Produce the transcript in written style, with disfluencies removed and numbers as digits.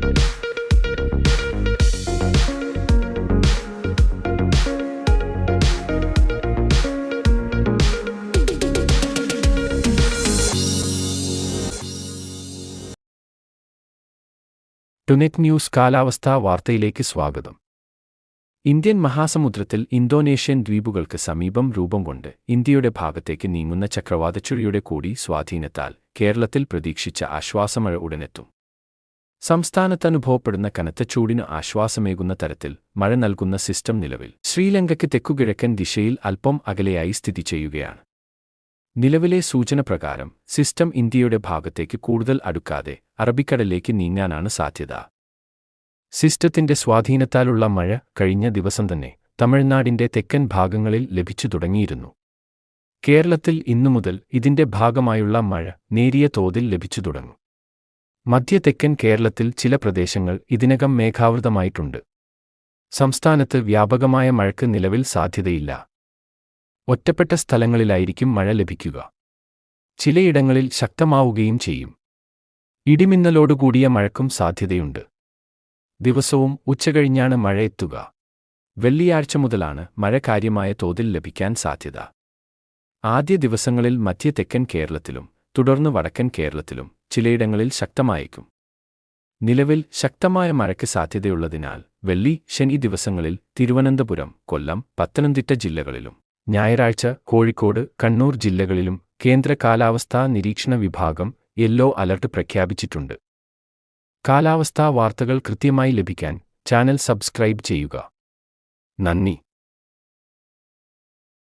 ടുനെറ്റ് news കാലാവസ്ഥാ വാർത്തയിലേക്ക് സ്വാഗതം. ഇന്ത്യൻ മഹാസമുദ്രത്തിൽ ഇന്തോനേഷ്യൻ ദ്വീപുകൾക്ക് സമീപം രൂപം കൊണ്ട് ഇന്ത്യയുടെ ഭാഗത്തേക്ക് നീങ്ങുന്ന ചക്രവാതച്ചുഴിയുടെ കൂടി സ്വാധീനത്താൽ കേരളത്തിൽ പ്രതീക്ഷിച്ച ആശ്വാസമഴ ഉടനെത്തും. സംസ്ഥാനത്തനുഭവപ്പെടുന്ന കനത്ത ചൂടിന് ആശ്വാസമേകുന്ന തരത്തിൽ മഴ നൽകുന്ന സിസ്റ്റം നിലവിൽ ശ്രീലങ്കയ്ക്ക് തെക്കുകിഴക്കൻ ദിശയിൽ അല്പം അകലെയായി സ്ഥിതി ചെയ്യുകയാണ്. നിലവിലെ സൂചന പ്രകാരം സിസ്റ്റം ഇന്ത്യയുടെ ഭാഗത്തേക്ക് കൂടുതൽ അടുക്കാതെ അറബിക്കടലിലേക്ക് നീങ്ങാനാണ് സാധ്യത. സിസ്റ്റത്തിന്റെ സ്വാധീനത്താലുള്ള മഴ കഴിഞ്ഞ ദിവസം തന്നെ തമിഴ്നാടിന്റെ തെക്കൻ ഭാഗങ്ങളിൽ ലഭിച്ചു തുടങ്ങിയിരുന്നു. കേരളത്തിൽ ഇന്നുമുതൽ ഇതിന്റെ ഭാഗമായുള്ള മഴ നേരിയ തോതിൽ ലഭിച്ചു തുടങ്ങും. മധ്യ തെക്കൻ കേരളത്തിൽ ചില പ്രദേശങ്ങൾ ഇതിനകം മേഘാവൃതമായിട്ടുണ്ട്. സംസ്ഥാനത്ത് വ്യാപകമായ മഴയ്ക്ക് നിലവിൽ സാധ്യതയില്ല. ഒറ്റപ്പെട്ട സ്ഥലങ്ങളിലായിരിക്കും മഴ ലഭിക്കുക. ചിലയിടങ്ങളിൽ ശക്തമാവുകയും ചെയ്യും. ഇടിമിന്നലോടുകൂടിയ മഴയ്ക്കും സാധ്യതയുണ്ട്. ദിവസവും ഉച്ചകഴിഞ്ഞാണ് മഴ എത്തുക. വെള്ളിയാഴ്ച മുതലാണ് മഴ കാര്യമായ തോതിൽ ലഭിക്കാൻ സാധ്യത. ആദ്യ ദിവസങ്ങളിൽ മധ്യ തെക്കൻ കേരളത്തിലും തുടർന്ന് വടക്കൻ കേരളത്തിലും ചിലയിടങ്ങളിൽ ശക്തമായേക്കും. നിലവിൽ ശക്തമായ മഴയ്ക്ക് സാധ്യതയുള്ളതിനാൽ വെള്ളി, ശനി ദിവസങ്ങളിൽ തിരുവനന്തപുരം, കൊല്ലം, പത്തനംതിട്ട ജില്ലകളിലും ഞായറാഴ്ച കോഴിക്കോട്, കണ്ണൂർ ജില്ലകളിലും കേന്ദ്ര കാലാവസ്ഥാ നിരീക്ഷണ വിഭാഗം യെല്ലോ അലർട്ട് പ്രഖ്യാപിച്ചിട്ടുണ്ട്. കാലാവസ്ഥാ വാർത്തകൾ കൃത്യമായി ലഭിക്കാൻ ചാനൽ സബ്സ്ക്രൈബ് ചെയ്യുക. നന്ദി.